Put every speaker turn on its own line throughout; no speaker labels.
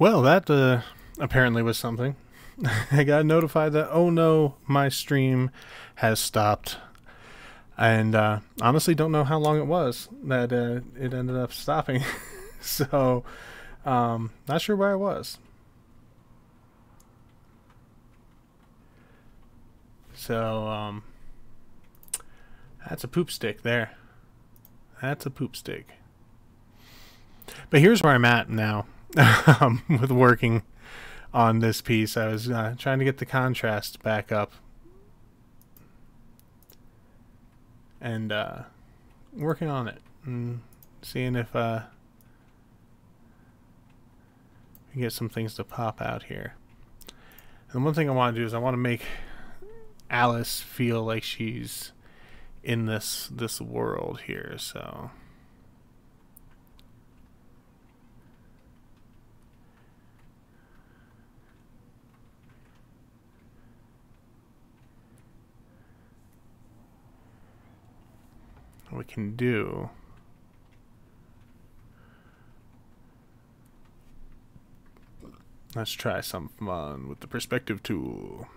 Well, that apparently was something. I got notified that, oh no, my stream has stopped. And honestly, don't know how long it was that it ended up stopping. So, not sure where I was. So, that's a poop stick there. That's a poop stick. But here's where I'm at now with working on this piece. I was trying to get the contrast back up and working on it and seeing if we can get some things to pop out here. And one thing I want to do is I want to make Alice feel like she's in this world here, so what we can do, let's try some fun with the perspective tool.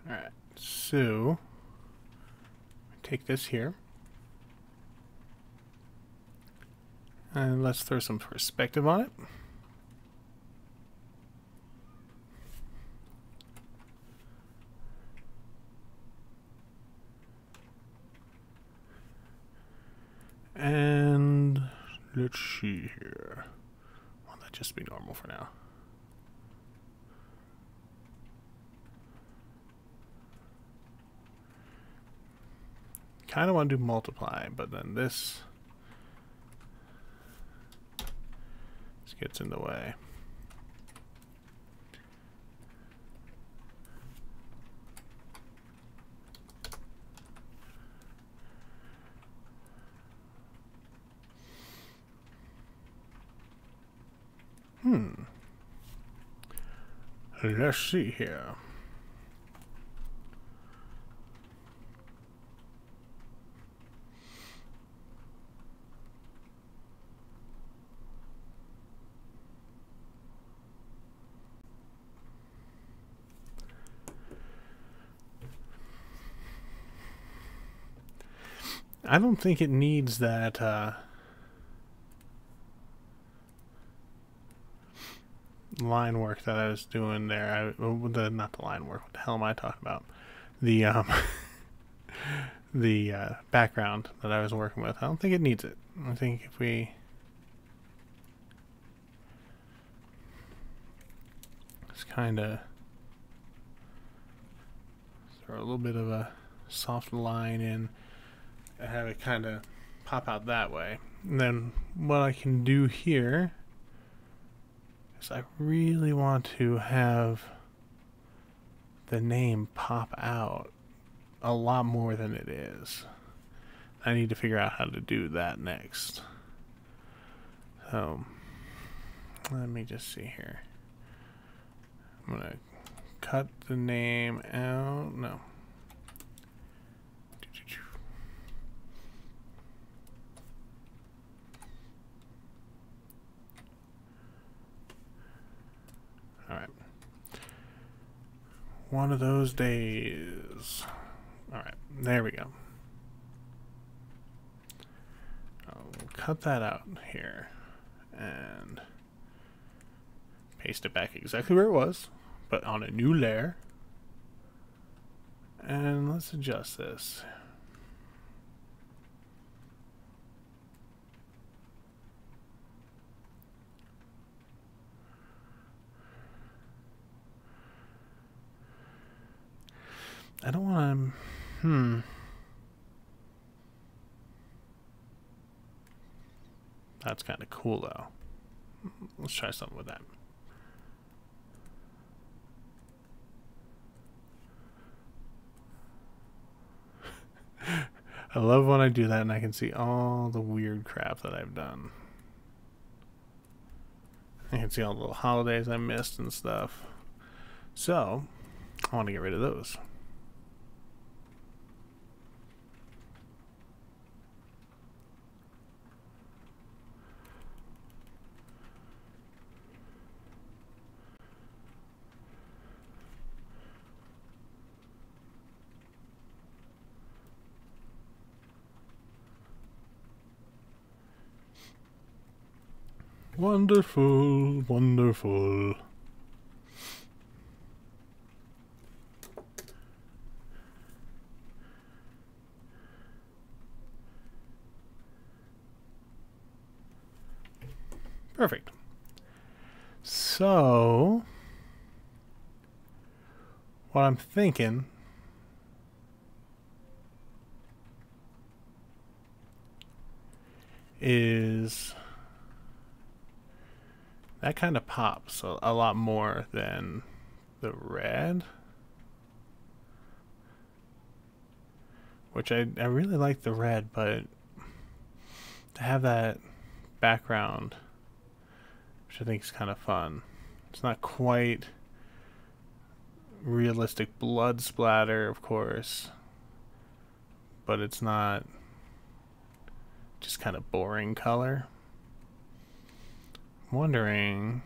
Alright, so take this here and let's throw some perspective on it. And let's see here. Well, that just be normal for now. Kind of want to do multiply, but then this gets in the way. Let's see here. I don't think it needs that line work that I was doing there. Not the line work. What the hell am I talking about? The the background that I was working with. I don't think it needs it. I think if we just kind of throw a little bit of a soft line in, have it kind of pop out that way. And then what I can do here is I really want to have the name pop out a lot more than it is. I need to figure out how to do that next. So let me just see here. I'm gonna cut the name out. No. Alright. One of those days. Alright, there we go. I'll cut that out here and paste it back exactly where it was, but on a new layer. And let's adjust this. I don't want to... That's kind of cool, though. Let's try something with that. I love when I do that and I can see all the weird crap that I've done. I can see all the little holidays I missed and stuff. So, I want to get rid of those. Wonderful, wonderful. Perfect. So, what I'm thinking is that kind of pops a lot more than the red, which I really like the red, but to have that background, which I think is kind of fun. It's not quite realistic blood splatter, of course, but it's not just kind of boring color. I'm wondering,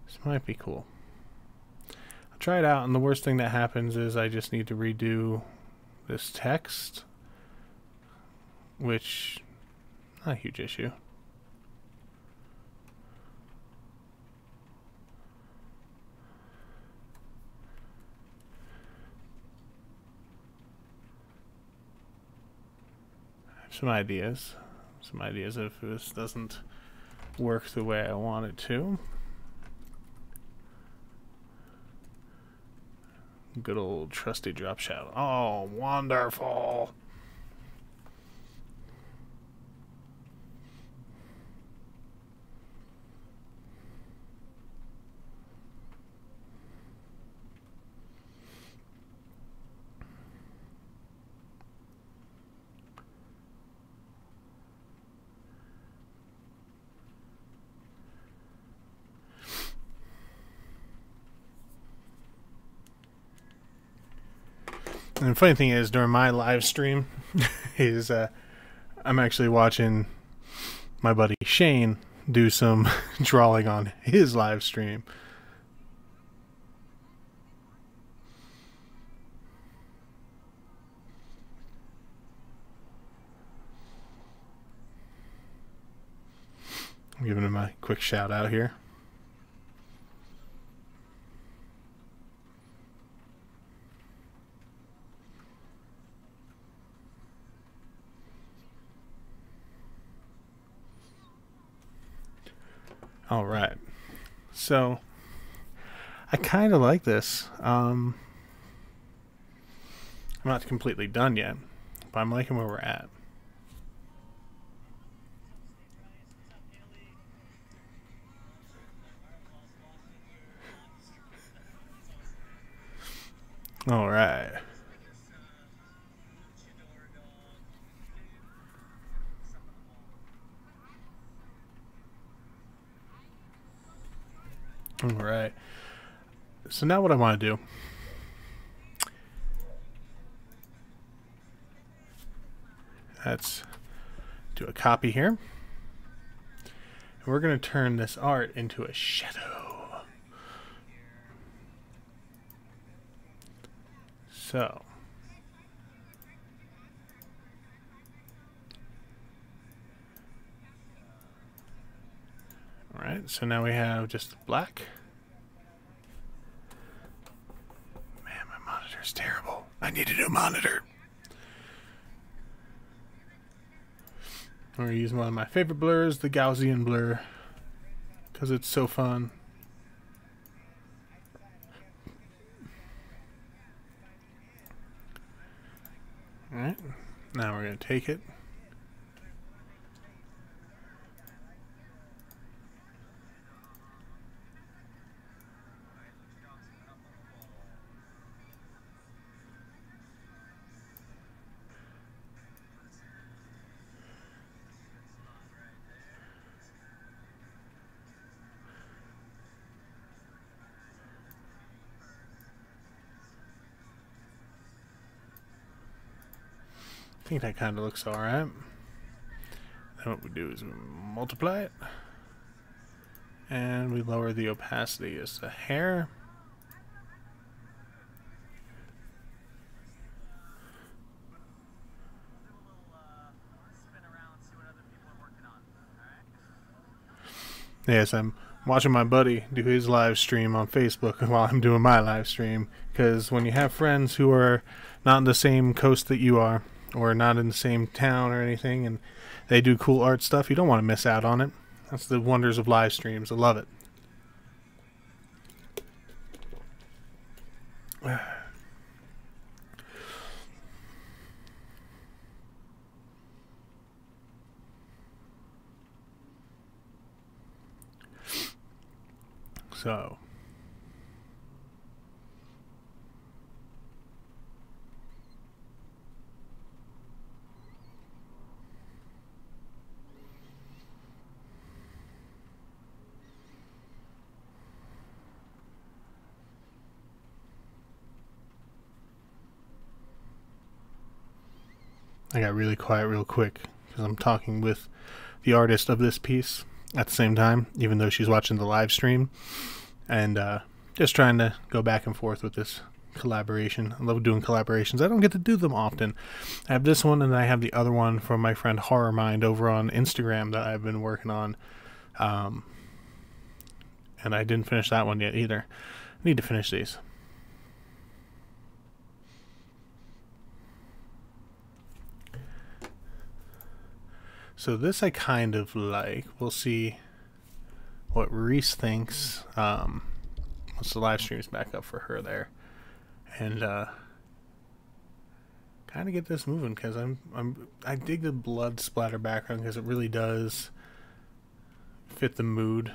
this might be cool. I'll try it out, and the worst thing that happens is I just need to redo this text, which not a huge issue. Some ideas if this doesn't work the way I want it to. Good old trusty drop shadow. Oh, wonderful. And the funny thing is, during my live stream, is I'm actually watching my buddy Shane do some drawing on his live stream. I'm giving him a quick shout out here. All right, so I kind of like this. I'm not completely done yet, but I'm liking where we're at. All right. All right. So now what I want to do, let's do a copy here. And we're going to turn this art into a shadow. So, alright, so now we have just black. Man, my monitor's terrible. I need a new monitor. I'm going to use one of my favorite blurs, the Gaussian blur, because it's so fun. Alright, now we're going to take it. think that kind of looks alright. Then what we do is we multiply it. And we lower the opacity just a hair. Yes, I'm watching my buddy do his live stream on Facebook while I'm doing my live stream. Because when you have friends who are not in the same coast that you are, or not in the same town or anything, and they do cool art stuff, you don't want to miss out on it. That's the wonders of live streams. I love it. So I got really quiet real quick because I'm talking with the artist of this piece at the same time, even though she's watching the live stream, and just trying to go back and forth with this collaboration. I love doing collaborations. I don't get to do them often. I have this one, and I have the other one from my friend Horror Mind over on Instagram that I've been working on, and I didn't finish that one yet either. I need to finish these. So this I kind of like. We'll see what Reese thinks once the live stream's back up for her there, and kind of get this moving because I dig the blood splatter background because it really does fit the mood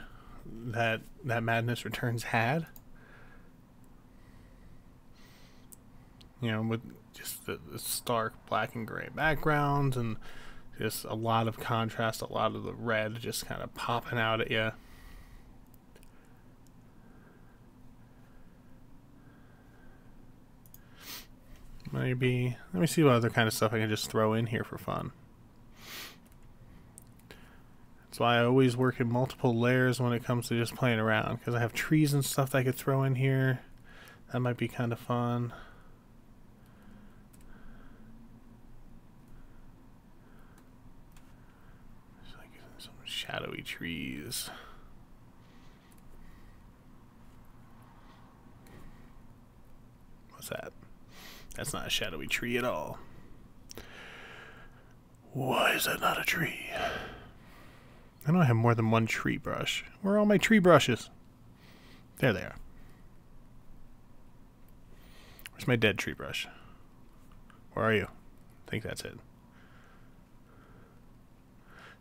that Madness Returns had. You know, with just the stark black and gray backgrounds and just a lot of contrast, a lot of the red just kind of popping out at you. Maybe, let me see what other kind of stuff I can just throw in here for fun. That's why I always work in multiple layers when it comes to just playing around, because I have trees and stuff that I could throw in here. That might be kind of fun. Some shadowy trees. What's that? That's not a shadowy tree at all. Why is that not a tree? I know I have more than one tree brush. Where are all my tree brushes? There they are. Where's my dead tree brush? Where are you? I think that's it.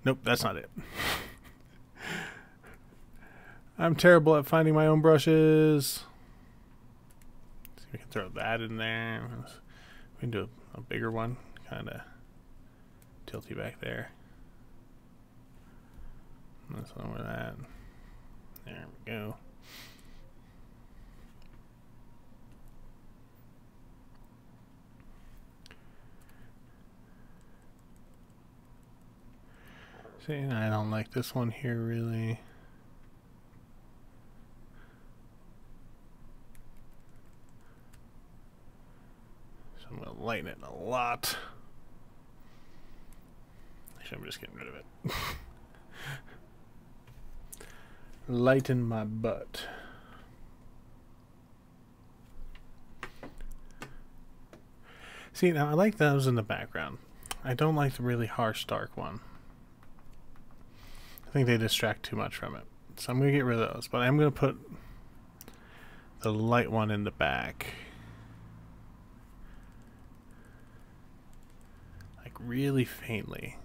Nope, that's not it. I'm terrible at finding my own brushes. See if we can throw that in there. We can do a bigger one. Kind of tilt you back there. That's over that. There we go. See, I don't like this one here really. So I'm going to lighten it a lot. Actually, I'm just getting rid of it. Lighten my butt. See, now I like those in the background. I don't like the really harsh dark one. I think they distract too much from it. So I'm going to get rid of those. But I'm going to put the light one in the back. Like really faintly.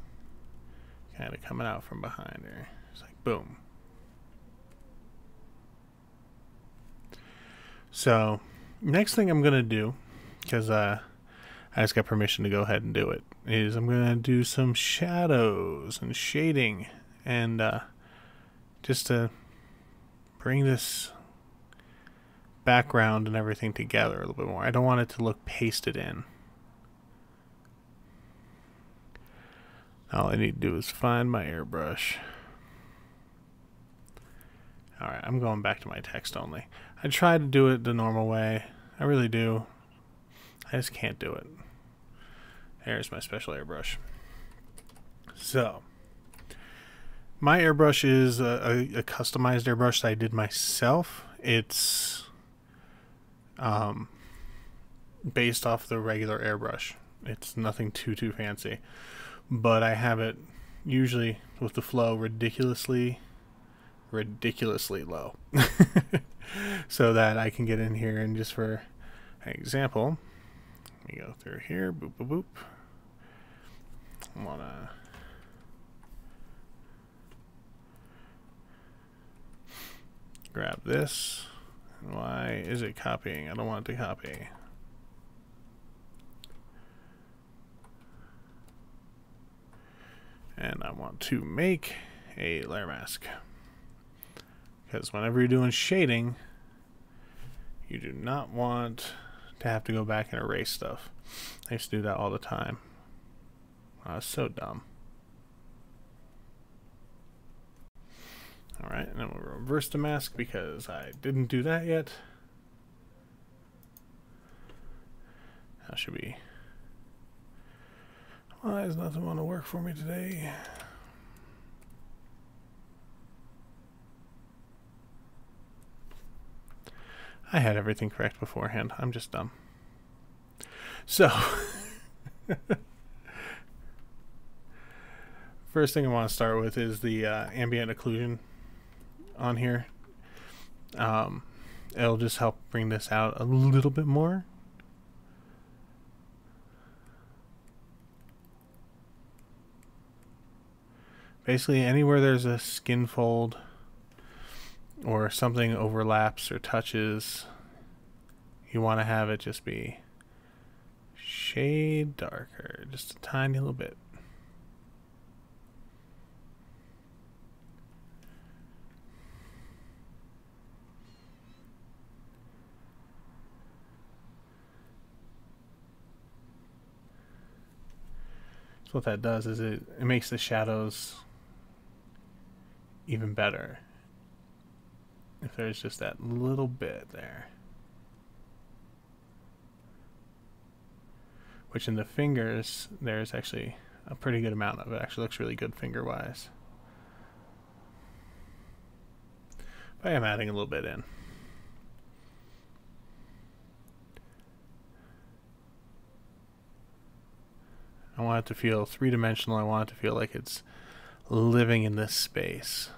Kind of coming out from behind her. It's like boom. So next thing I'm going to do, because I just got permission to go ahead and do it, is I'm going to do some shadows and shading. And just to bring this background and everything together a little bit more. I don't want it to look pasted in. All I need to do is find my airbrush. Alright, I'm going back to my text only. I try to do it the normal way. I really do. I just can't do it. There's my special airbrush. So, my airbrush is a customized airbrush that I did myself. It's based off the regular airbrush. It's nothing too fancy. But I have it usually with the flow ridiculously low. So that I can get in here and just for an example, let me go through here, boop, boop, boop. I want to grab this. Why is it copying? I don't want it to copy. And I want to make a layer mask. Because whenever you're doing shading, you do not want to have to go back and erase stuff. I used to do that all the time. I was so dumb. Alright, and then we'll reverse the mask because I didn't do that yet. How should we... Why does nothing want to work for me today? I had everything correct beforehand. I'm just dumb. So, first thing I want to start with is the ambient occlusion on here. It'll just help bring this out a little bit more. Basically, anywhere there's a skin fold or something overlaps or touches, you want to have it just be shade darker, just a tiny little bit. So what that does is it makes the shadows even better if there's just that little bit there, which in the fingers there's actually a pretty good amount of it. Actually looks really good finger wise, but I am adding a little bit in. I want it to feel three-dimensional. I want it to feel like it's living in this space.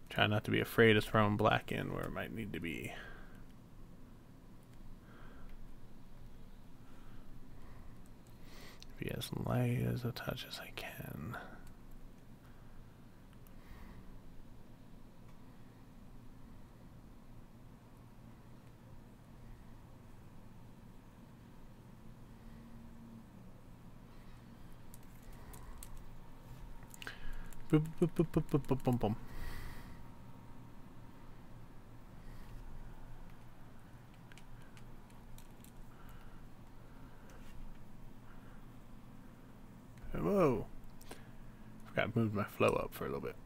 Try not to be afraid of throwing black in where it might need to be. Be as light as a touch as I can. Boop, boop, boop, boop, boop, boop, boom, boom. Whoa. Forgot to move my flow up for a little bit.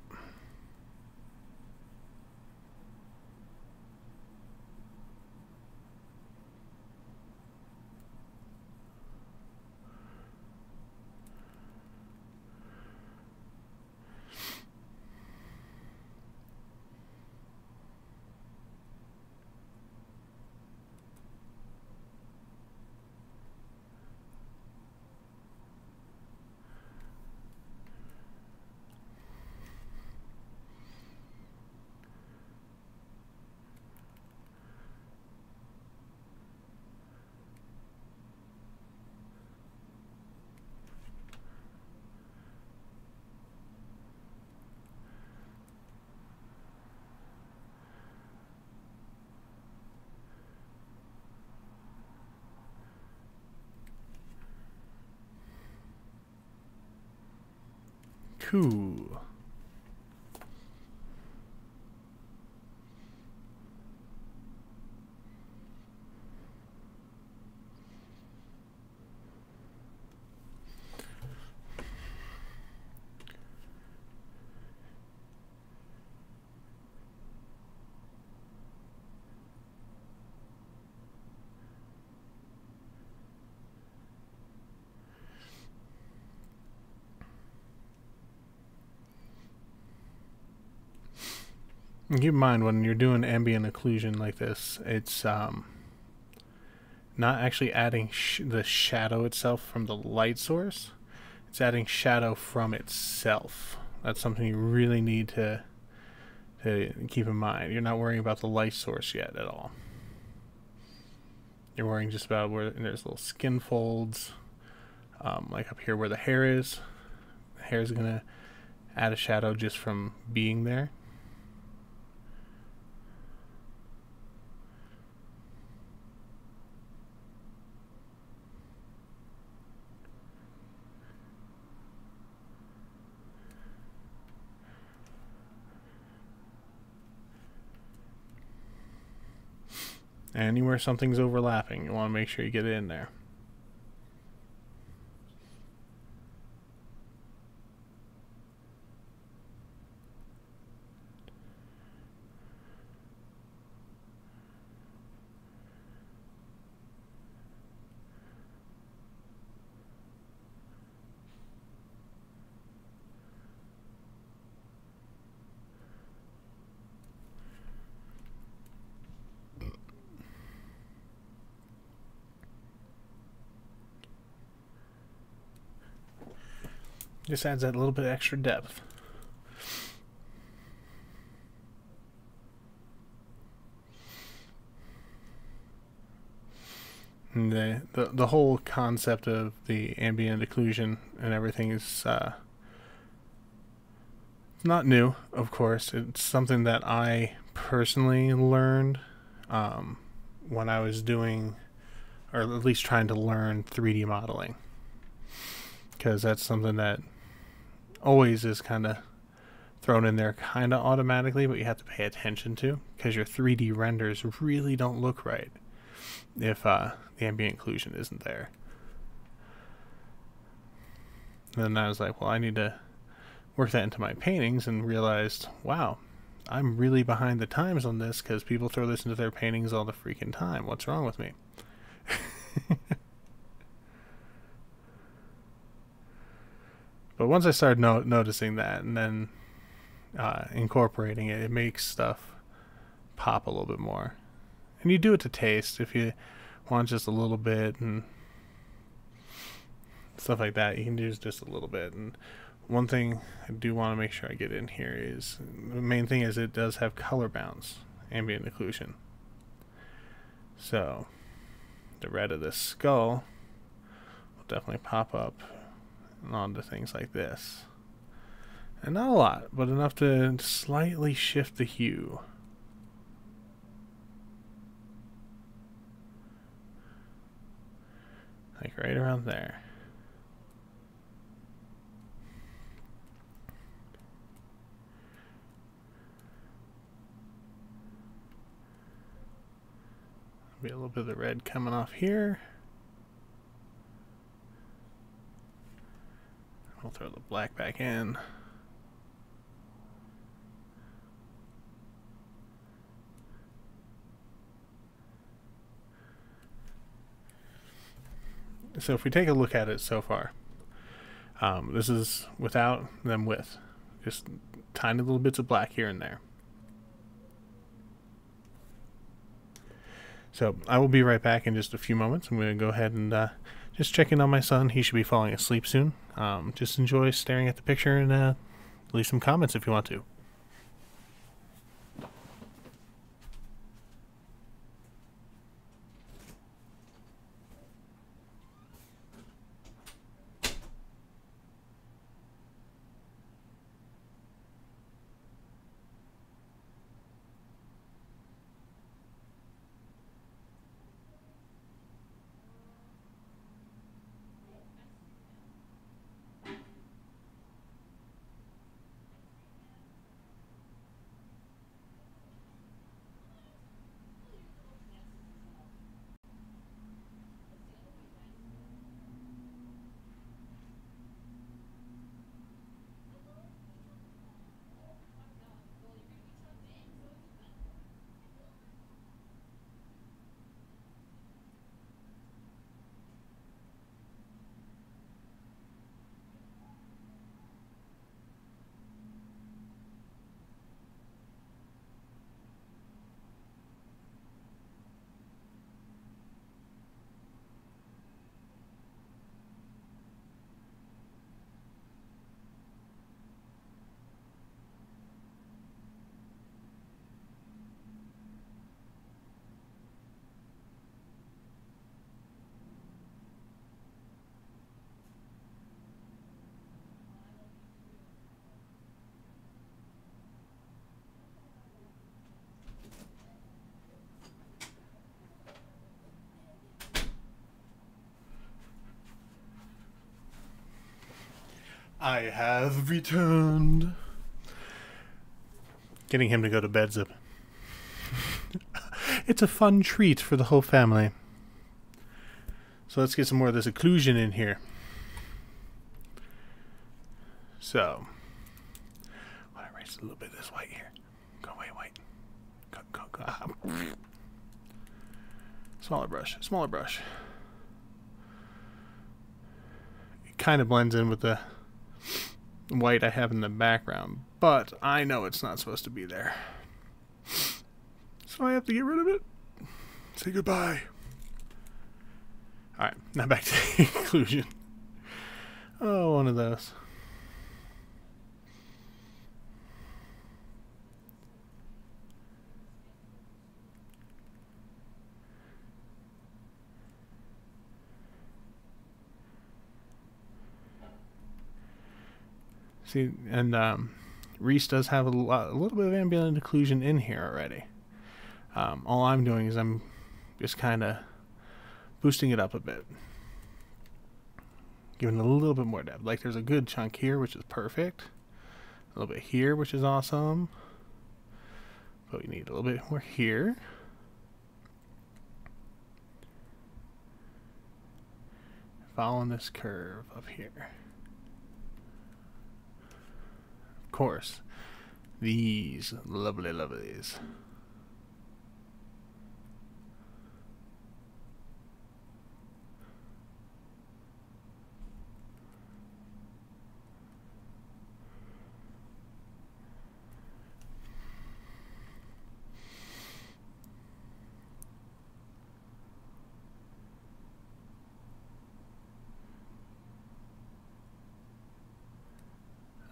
Cool. And keep in mind, when you're doing ambient occlusion like this, it's not actually adding the shadow itself from the light source. It's adding shadow from itself. That's something you really need to keep in mind. You're not worrying about the light source yet at all. You're worrying just about where there's little skin folds, like up here where the hair is. The hair is going to add a shadow just from being there. Anywhere something's overlapping, you want to make sure you get it in there. Just adds that little bit extra depth. And the whole concept of the ambient occlusion and everything is not new, of course. It's something that I personally learned when I was doing, or at least trying to learn 3D modeling, because that's something that always is kind of thrown in there kind of automatically, but you have to pay attention to, because your 3D renders really don't look right if the ambient occlusion isn't there. And then I was like, well, I need to work that into my paintings, and realized, wow, I'm really behind the times on this, because people throw this into their paintings all the freaking time. What's wrong with me? But once I started noticing that, and then incorporating it, it makes stuff pop a little bit more. And you do it to taste. If you want just a little bit and stuff like that, you can use just a little bit. And one thing I do want to make sure I get in here is, the main thing is it does have color bounds, ambient occlusion. So the red of this skull will definitely pop up onto things like this. And not a lot, but enough to slightly shift the hue. Like right around there. Be a little bit of the red coming off here. We'll throw the black back in. So if we take a look at it so far, this is without, then with. Just tiny little bits of black here and there. So I will be right back in just a few moments. I'm going to go ahead and just check in on my son. He should be falling asleep soon. Just enjoy staring at the picture, and leave some comments if you want to. I have returned. Getting him to go to bed's a... it's a fun treat for the whole family. So let's get some more of this occlusion in here. So, I erase a little bit of this white here. Go away, white. Go. Smaller brush. It kind of blends in with the white I have in the background, but I know it's not supposed to be there. So I have to get rid of it. Say goodbye. Alright, now back to inclusion. Oh, one of those. See, and Reese does have a little bit of ambient occlusion in here already. All I'm doing is I'm just kind of boosting it up a bit, giving it a little bit more depth. Like there's a good chunk here, which is perfect. A little bit here, which is awesome. But we need a little bit more here. Following this curve up here. Of course, these lovely lovelies.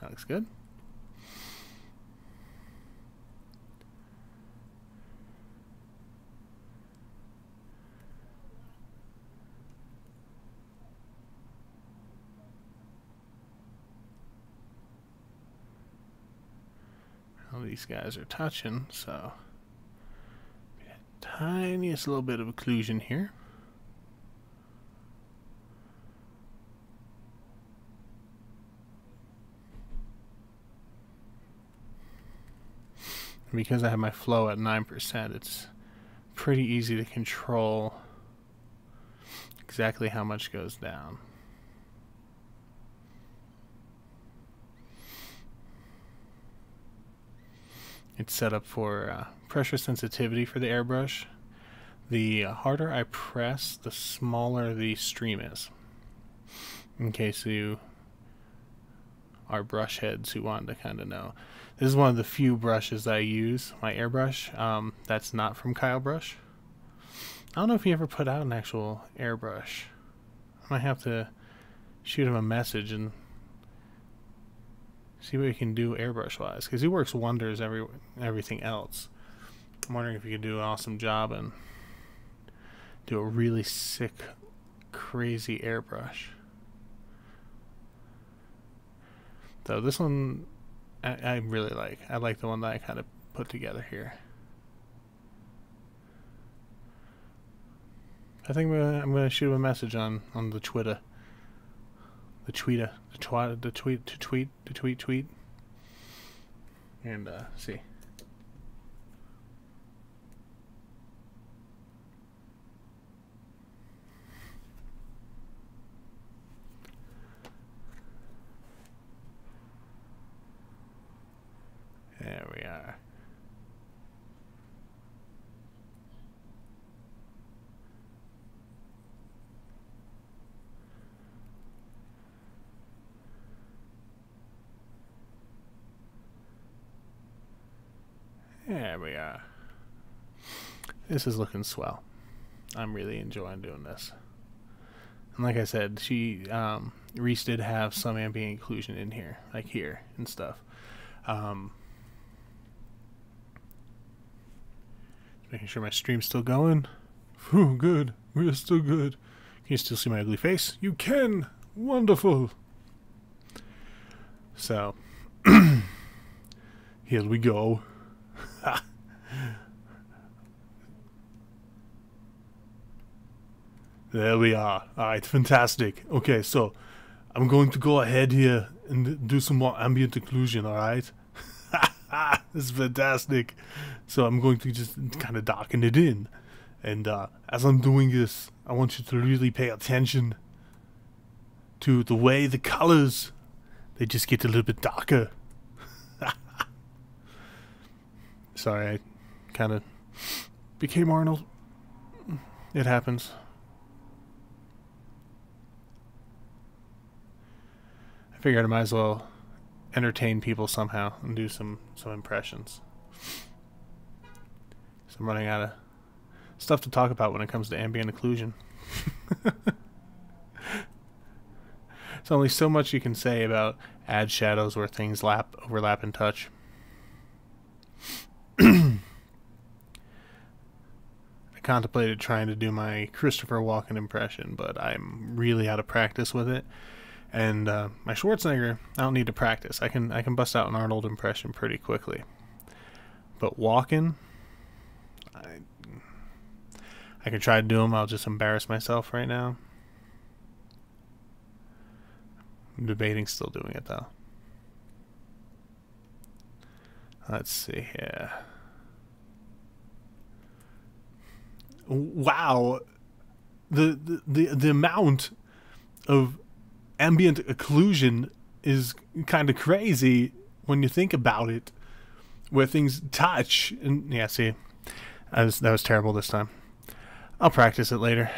That looks good. Well, these guys are touching, so tiniest little bit of occlusion here. Because I have my flow at 9%, it's pretty easy to control exactly how much goes down. It's set up for pressure sensitivity for the airbrush. The harder I press, the smaller the stream is. In case you are brush heads who want to kind of know. This is one of the few brushes that I use, my airbrush, that's not from Kyle Brush. I don't know if he ever put out an actual airbrush. I might have to shoot him a message and see what he can do airbrush wise, because he works wonders everything else. I'm wondering if he could do an awesome job and do a really sick, crazy airbrush. So this one I really like. I like the one that I kind of put together here. I think I'm gonna shoot him a message on the Twitter. The tweet, and see. There we are. There we are. This is looking swell. I'm really enjoying doing this. And like I said, Reese did have some ambient occlusion in here, like here and stuff. Making sure my stream's still going. Whew, good. We're still good. Can you still see my ugly face? You can! Wonderful! So, here we go. There we are. Alright, fantastic. Okay, so I'm going to go ahead here and do some more ambient occlusion, alright? This is fantastic. So I'm going to just kind of darken it in. And as I'm doing this, I want you to really pay attention to the way the colors, they just get a little bit darker. Sorry, I kind of became Arnold. It happens. I figured I might as well entertain people somehow and do some impressions. So I'm running out of stuff to talk about when it comes to ambient occlusion. There's only so much you can say about add shadows where things overlap and touch. I contemplated trying to do my Christopher Walken impression, but I'm really out of practice with it. And my Schwarzenegger, I don't need to practice. I can bust out an Arnold impression pretty quickly. But Walken, I can try to do them. I'll just embarrass myself right now. I'm debating still doing it though. Let's see here. Wow, the amount of ambient occlusion is kind of crazy when you think about it. Where things touch, and yeah, see, that was terrible this time. I'll practice it later.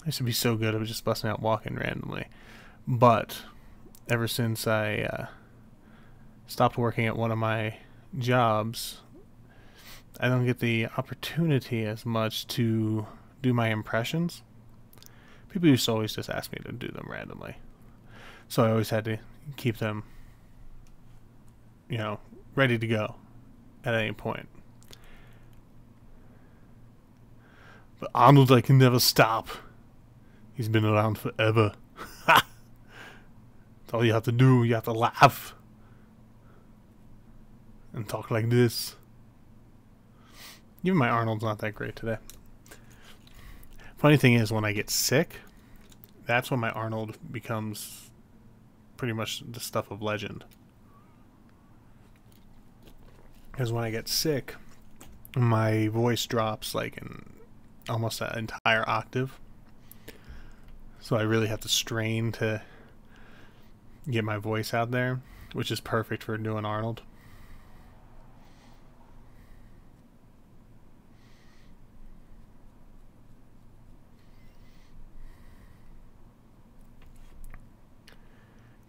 I used to be so good at just busting out Walken randomly, but ever since I stopped working at one of my jobs, I don't get the opportunity as much to do my impressions. People used to always just ask me to do them randomly, so I always had to keep them, you know, ready to go at any point. But Arnold, I can never stop. He's been around forever. That's all you have to do. You have to laugh and talk like this. Even my Arnold's not that great today. Funny thing is, when I get sick, that's when my Arnold becomes pretty much the stuff of legend. Because when I get sick, my voice drops like in almost an entire octave. So I really have to strain to get my voice out there, which is perfect for doing Arnold.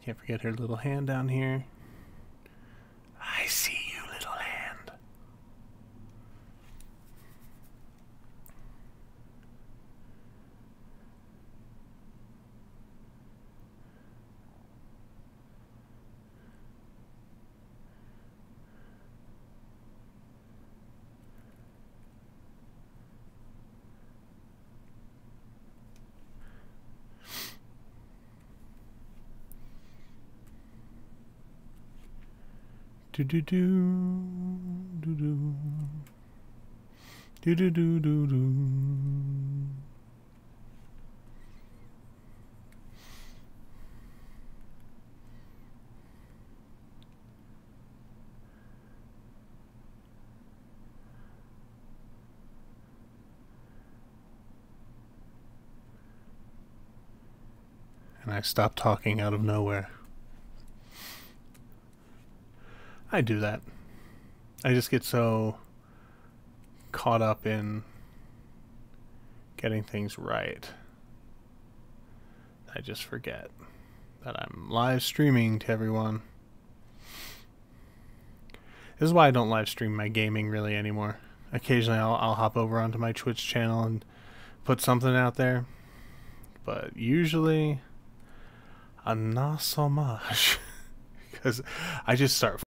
Can't forget her little hand down here. I see you, little hand. Do do do do do do do do do do. And I stopped talking out of nowhere. I do that. I just get so caught up in getting things right. I just forget that I'm live streaming to everyone. This is why I don't live stream my gaming really anymore. Occasionally I'll hop over onto my Twitch channel and put something out there. But usually, not so much. Because I just start